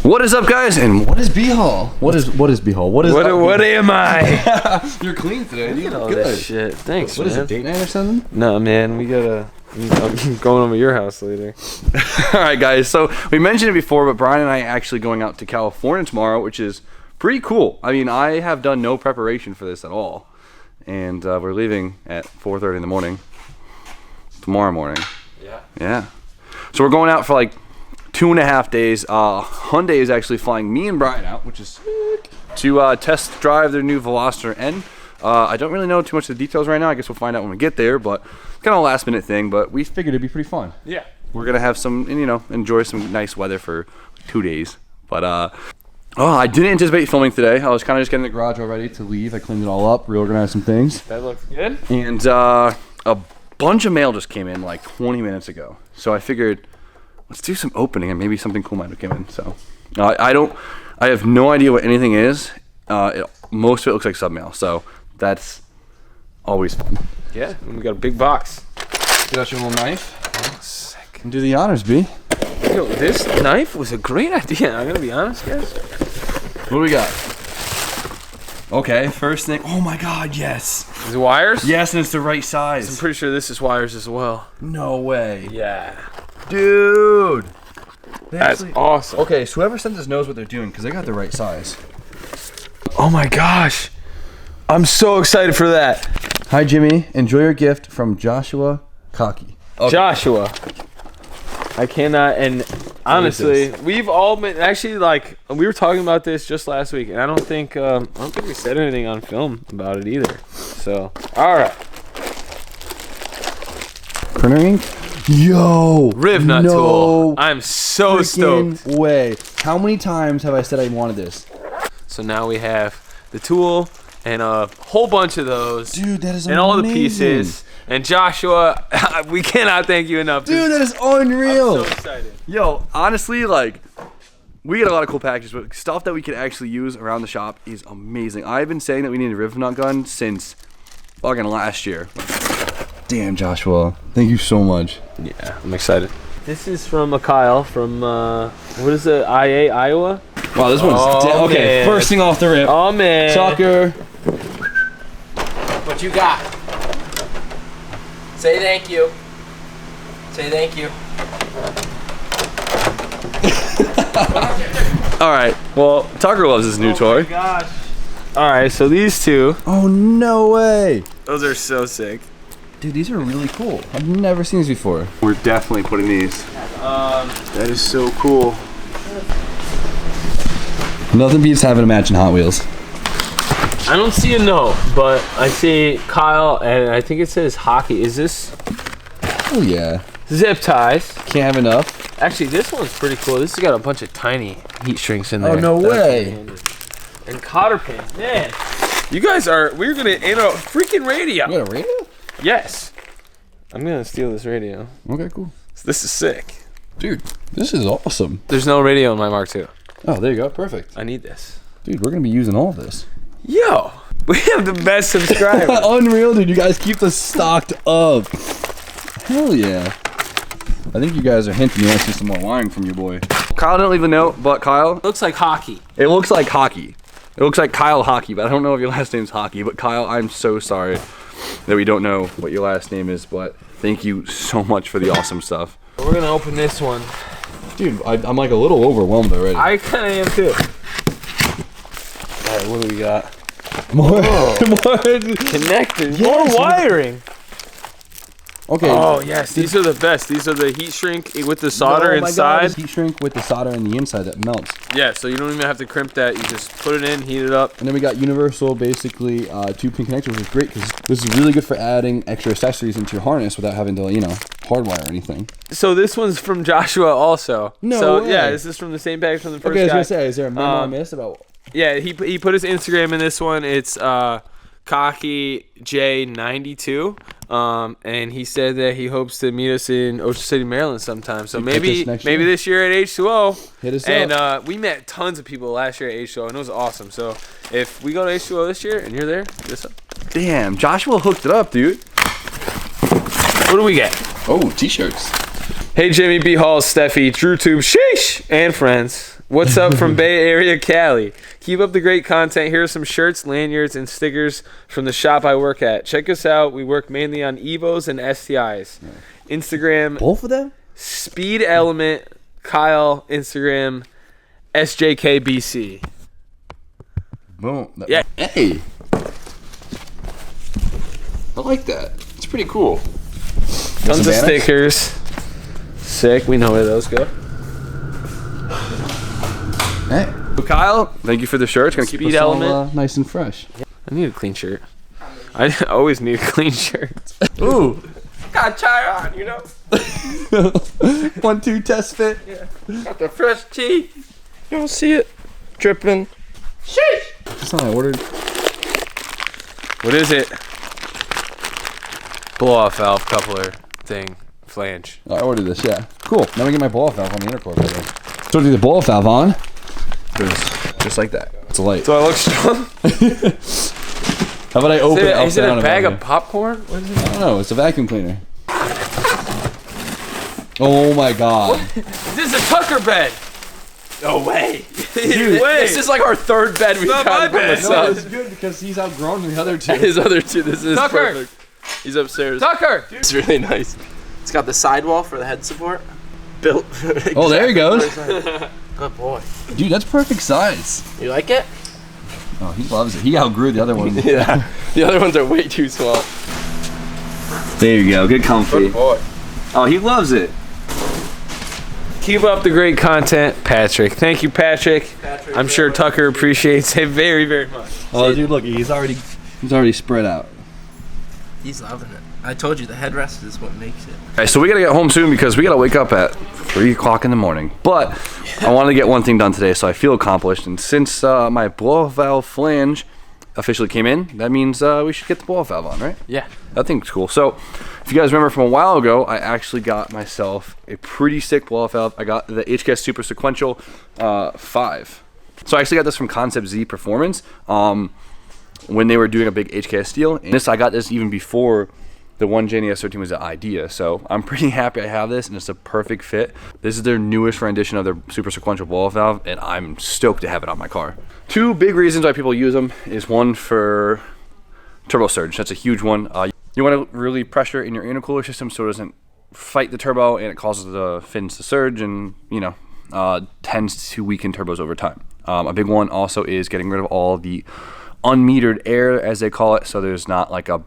What is up, guys? And what is B-Haul? What is B-Haul? What am I? You're clean today. Look at all this shit. Thanks, What man. is it, date night or something? No, man. I'm going over to your house later. All right, guys. So we mentioned it before, but Brian and I are actually going out to California tomorrow, which is pretty cool. I mean, I have done no preparation for this at all. And we're leaving at 4:30 in the morning. Tomorrow morning. Yeah. So we're going out for like 2.5 days. Hyundai is actually flying me and Brian out, which is sick, to test drive their new Veloster N. I don't really know too much of the details right now. I guess we'll find out when we get there, but it's kind of a last minute thing, but we figured it'd be pretty fun. Yeah. We're going to have some, enjoy some nice weather for 2 days. But, I didn't anticipate filming today. I was kind of just getting the garage all ready to leave. I cleaned it all up, reorganized some things. That looks good. And a bunch of mail just came in like 20 minutes ago. So I figured, let's do some opening and maybe something cool might have come in. So I have no idea what anything is. Most of it looks like sub mail, so that's always fun. Yeah, and we got a big box. Get out your little knife. Oh, sick. And do the honors, B. Yo, this knife was a great idea. I'm gonna be honest, guys. What do we got? Okay, first thing. Oh my God, yes. Is it wires? Yes, and it's the right size. I'm pretty sure this is wires as well. No way. Yeah. Dude. That's awesome. Okay, so whoever sent this knows what they're doing because they got the right size. Oh my gosh. I'm so excited for that. Hi, Jimmy. Enjoy your gift from Joshua Cocky. Okay. Joshua. I cannot, and honestly, we've all been, actually, like, we were talking about this just last week, and I don't think we said anything on film about it either. So, all right. Printer ink? Yo! Riv nut tool. I'm so stoked. Way. How many times have I said I wanted this? So now we have the tool and a whole bunch of those. Dude, that is amazing. And all the pieces. And Joshua, we cannot thank you enough. Dude, that is unreal. I'm so excited. Yo, honestly, like, we get a lot of cool packages, but stuff that we can actually use around the shop is amazing. I've been saying that we need a riv nut gun since fucking last year. Damn, Joshua. Thank you so much. Yeah, I'm excited. This is from a Kyle from, what is it, IA, Iowa? Wow, this one's okay. Man. First thing off the rip. Oh, man. Sucker. What you got? Say thank you. Say thank you. All right. Well, Tucker loves his new toy. Oh my gosh. All right, so these two. Oh, no way. Those are so sick. Dude, these are really cool. I've never seen these before. We're definitely putting these. That is so cool. Nothing beats having a match in Hot Wheels. I don't see a note, but I see Kyle, and I think it says hockey. Is this? Oh yeah. Zip ties. Can't have enough. Actually, this one's pretty cool. This has got a bunch of tiny heat shrinks in there. Oh, no way. And cotter pins. Man, you guys we're gonna in a freaking radio. You got a radio? Yes. I'm gonna steal this radio. Okay, cool. This is sick. Dude, this is awesome. There's no radio in my Mark II. Oh, there you go. Perfect. I need this. Dude, we're gonna be using all of this. Yo, we have the best subscribers. Unreal, dude. You guys keep this stocked up. Hell yeah. I think you guys are hinting you want to see some more wiring from your boy. Kyle didn't leave a note, but Kyle. Looks like hockey. It looks like hockey. It looks like Kyle Hockey, but I don't know if your last name's Hockey. But Kyle, I'm so sorry that we don't know what your last name is, but thank you so much for the awesome stuff. We're gonna open this one. Dude, I'm like a little overwhelmed already. I kinda am too. Alright, what do we got? More. Connected. Yes. More wiring. Okay. Oh yes, these are the best. These are the heat shrink with the solder inside. God, heat shrink with the solder in the inside that melts. Yeah, so you don't even have to crimp that. You just put it in, heat it up. And then we got universal, basically 2-pin connectors, which is great because this is really good for adding extra accessories into your harness without having to, hardwire or anything. So this one's from Joshua also. No way. Yeah, this is from the same package from the first guy. Okay, I was gonna say, is there a memo I missed about? Yeah, he put his Instagram in this one. It's Cocky J92. And he said that he hopes to meet us in Ocean City, Maryland sometime. So maybe this year at H2O. Hit us up. And we met tons of people last year at H2O, and it was awesome. So if we go to H2O this year and you're there, hit us up. Damn, Joshua hooked it up, dude. What do we get? Oh, t-shirts. Hey, Jimmy, B. Hall, Steffi, DrewTube, sheesh, and friends. What's up from Bay Area, Cali? Keep up the great content. Here are some shirts, lanyards, and stickers from the shop I work at. Check us out. We work mainly on Evos and STIs. Instagram. Both of them? Speed Element. Kyle. Instagram. SJKBC. Boom. Yeah. Hey. I like that. It's pretty cool. Tons of stickers. Sick. We know where those go. Hey. So Kyle, thank you for the shirt. It's going to keep Speed us all, Element. nice and fresh. I need a clean shirt. I always need a clean shirt. Ooh. Got try on, you know. 1-2 test fit. Yeah. Got the fresh tea. You don't see it dripping. Sheesh. That's not what I ordered. What is it? Blow-off valve coupler thing. Flange. I ordered this, yeah. Cool. Now we get my blow-off valve on the intercore. So do the blow-off valve on. Just like that. It's a light. Do I look strong? How about I open it? Is it a bag of popcorn? What is it? I don't know. It's a vacuum cleaner. Oh my god. This is a Tucker bed. No way. Dude, This is like our third bed we've not got my by bed. myself. It's good because he's outgrown the other two. His other two. This is Tucker. perfect. He's upstairs. Tucker. It's really nice. It's got the sidewall for the head support. Built. Oh, there he goes. Good boy. Dude, that's perfect size. You like it? Oh, he loves it. He outgrew the other one. Yeah. The other ones are way too small. There you go. Good comfy. Good boy. Oh, he loves it. Keep up the great content, Patrick. Thank you, Patrick. I'm sure Tucker appreciates it very, very much. Oh, dude, look, he's already spread out. He's loving it. I told you the headrest is what makes it. Okay, so we gotta get home soon because we gotta wake up at 3 o'clock in the morning. But I wanted to get one thing done today, so I feel accomplished. And since my blow-off valve flange officially came in, that means we should get the blow-off valve on, right? Yeah. That thing's cool. So if you guys remember from a while ago, I actually got myself a pretty sick blow-off valve. I got the HKS Super Sequential 5. So I actually got this from Concept Z Performance when they were doing a big HKS deal. And I got this even before the one JNES 13 was an idea. So I'm pretty happy I have this, and it's a perfect fit. This is their newest rendition of their Super Sequential blow-off valve, and I'm stoked to have it on my car. Two big reasons why people use them is one for turbo surge. That's a huge one. You want to really pressure in your intercooler system so it doesn't fight the turbo and it causes the fins to surge and, you know, tends to weaken turbos over time. A big one also is getting rid of all the unmetered air, as they call it, so there's not like a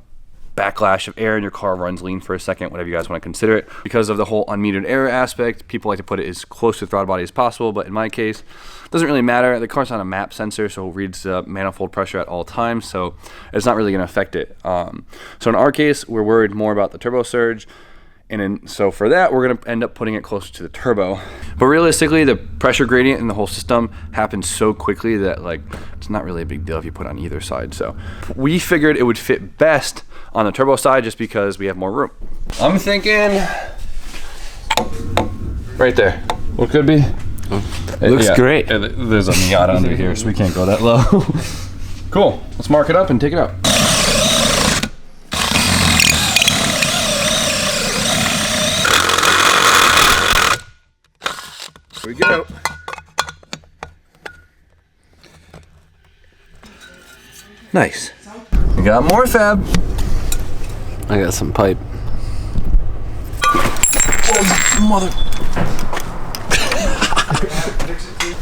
backlash of air and your car runs lean for a second, whatever you guys want to consider it. Because of the whole unmetered air aspect, people like to put it as close to the throttle body as possible, but in my case, it doesn't really matter. The car's on a map sensor, so it reads manifold pressure at all times, so it's not really going to affect it. So in our case, we're worried more about the turbo surge, and so for that, we're going to end up putting it closer to the turbo. But realistically, the pressure gradient in the whole system happens so quickly that like it's not really a big deal if you put it on either side. So we figured it would fit best on the turbo side just because we have more room. I'm thinking right there. What could be? Looks great. There's a Miata under here, so we can't go that low. Cool. Let's mark it up and take it out. Here we go. Nice. We got more fab. I got some pipe. Oh, mother.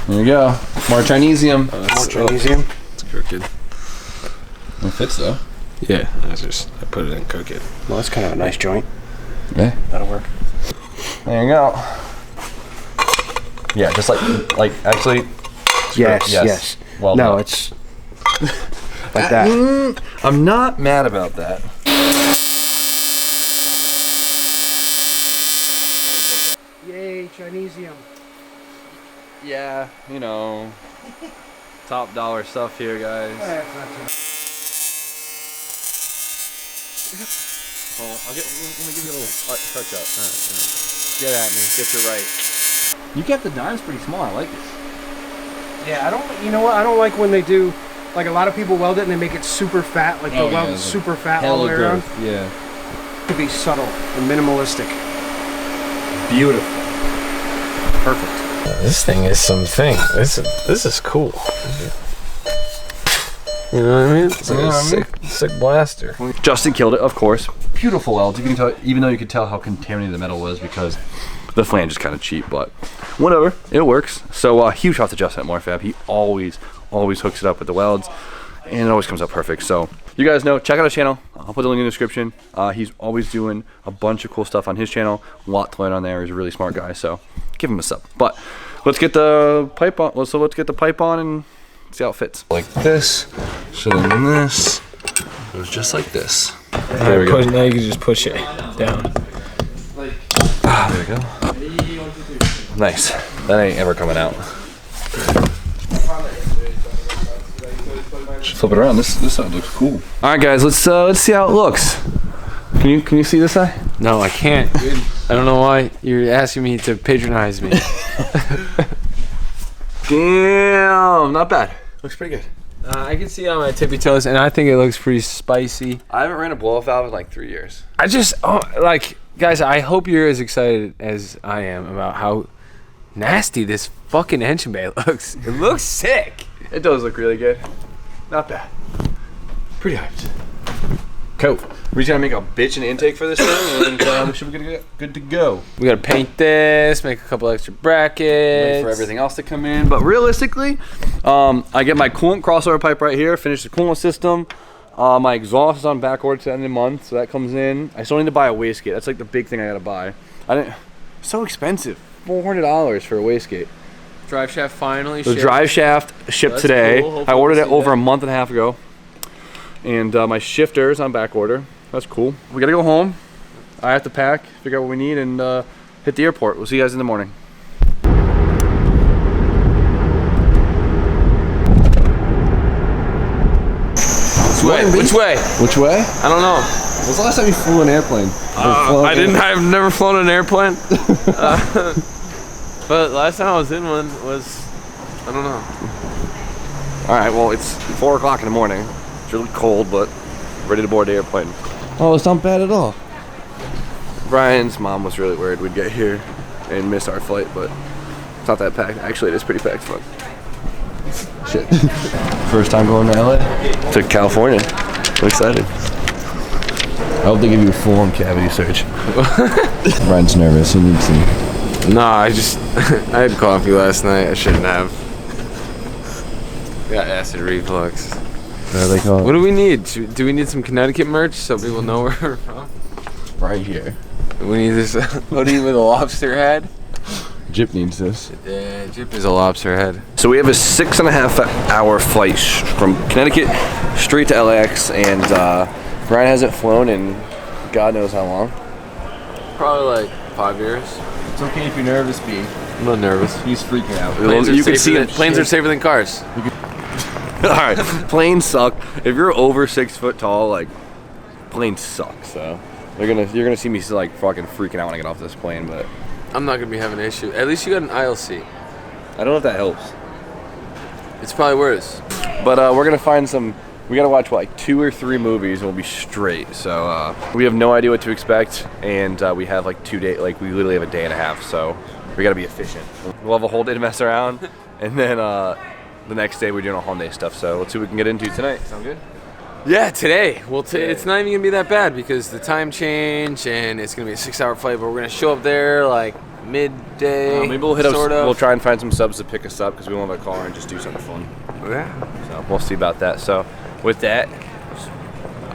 There you go. More Chinesium. More Chinesium? It's crooked. It fits though. Yeah, I put it in crooked. Well, that's kind of a nice joint. Yeah. That'll work. There you go. Yeah, just like actually. Yes. Well no, done. it's like that. I'm not mad about that. Yay, Chinesium. Yeah, you know, top dollar stuff here, guys. That's not too Well, let me give you a little touch up. All right. Get at me. Get you right. You kept the dimes pretty small. I like it. Yeah, I don't. You know what? I don't like when they do. Like a lot of people weld it and they make it super fat. Like the weld is super fat all the way around. Yeah. To be subtle and minimalistic. Beautiful. Perfect. This thing is something. This is cool. You know what I mean? It's like a sick blaster. Justin killed it, of course. Beautiful welds. You can tell, even though you could tell how contaminated the metal was because the flange is kind of cheap, but whatever, it works. So huge shout out to Justin at Morfab. He always hooks it up with the welds, and it always comes out perfect. So you guys know, check out his channel. I'll put the link in the description. He's always doing a bunch of cool stuff on his channel. A lot to learn on there. He's a really smart guy, so give him a sub. But let's get the pipe on. So let's get the pipe on and see how it fits. Like this. So then this goes just like this. There we go. Now you can just push it down. There we go. Nice. That ain't ever coming out. Just flip it around. This side looks cool. All right, guys. Let's see how it looks. Can you see this side? No, I can't. I don't know why you're asking me to patronize me. Damn, not bad. Looks pretty good. I can see on my tippy toes, and I think it looks pretty spicy. I haven't ran a blow-off valve in like 3 years. Guys, I hope you're as excited as I am about how nasty this fucking engine bay looks. It looks sick. It does look really good. Not bad. Pretty hyped. Cool. We're just gonna make a bitchin' intake for this thing, and we should be good to go. We gotta paint this, make a couple extra brackets. Wait for everything else to come in. But realistically, I get my coolant crossover pipe right here, finish the coolant system. My exhaust is on back order to the end of the month, so that comes in. I still need to buy a wastegate. That's like the big thing I gotta buy. So expensive. $400 for a wastegate. Drive shaft finally The shipped. drive shaft shipped That's today. cool. I ordered it over a month and a half ago. And my shifter is on back order. That's cool. We gotta go home. I have to pack, figure out what we need, and hit the airport. We'll see you guys in the morning. Which way? Which way? I don't know. When was the last time you flew an airplane? I've never flown an airplane. But last time I was in one was, I don't know. All right, well, it's 4 o'clock in the morning. It's really cold, but ready to board the airplane. Oh, it's not bad at all. Brian's mom was really worried we'd get here and miss our flight, but it's not that packed. Actually, it is pretty packed, but shit. First time going to LA? To California. I'm excited. I hope they give you a full-on cavity search. Brian's nervous. He needs some. Nah, I had coffee last night. I shouldn't have. Got acid reflux. They call it? What do we need? Do we need some Connecticut merch so people know where we're from? Right here. We need this hoodie with a lobster head. Jip needs this. Yeah, Jip is a lobster head. So we have a 6.5-hour flight from Connecticut straight to LAX, and Brian hasn't flown in God knows how long. Probably like 5 years. It's okay if you're nervous, B. I'm not nervous. He's freaking out. Planes are safer than cars. All right, planes suck. If you're over 6 foot tall, like planes suck. So you're gonna see me like fucking freaking out when I get off this plane, but I'm not gonna be having an issue. At least you got an aisle seat. I don't know if that helps. It's probably worse. But we're gonna find some. We gotta watch like 2 or 3 movies, and we'll be straight. So we have no idea what to expect, and we have like 2 days. Like we literally have a day and a half. So we gotta be efficient. We'll have a whole day to mess around, and then the next day we're doing a whole day stuff. So let's see what we can get into tonight. Sound good? Yeah, today. Well, it's not even gonna be that bad because the time change and it's gonna be a 6-hour flight. But we're gonna show up there like midday. Maybe we'll hit up. Sort of. We'll try and find some subs to pick us up because we won't have a car and just do something fun. Yeah. So we'll see about that. So with that,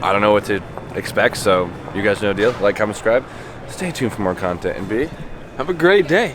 I don't know what to expect. So you guys know the deal. Like, comment, subscribe. Stay tuned for more content. And B, have a great day.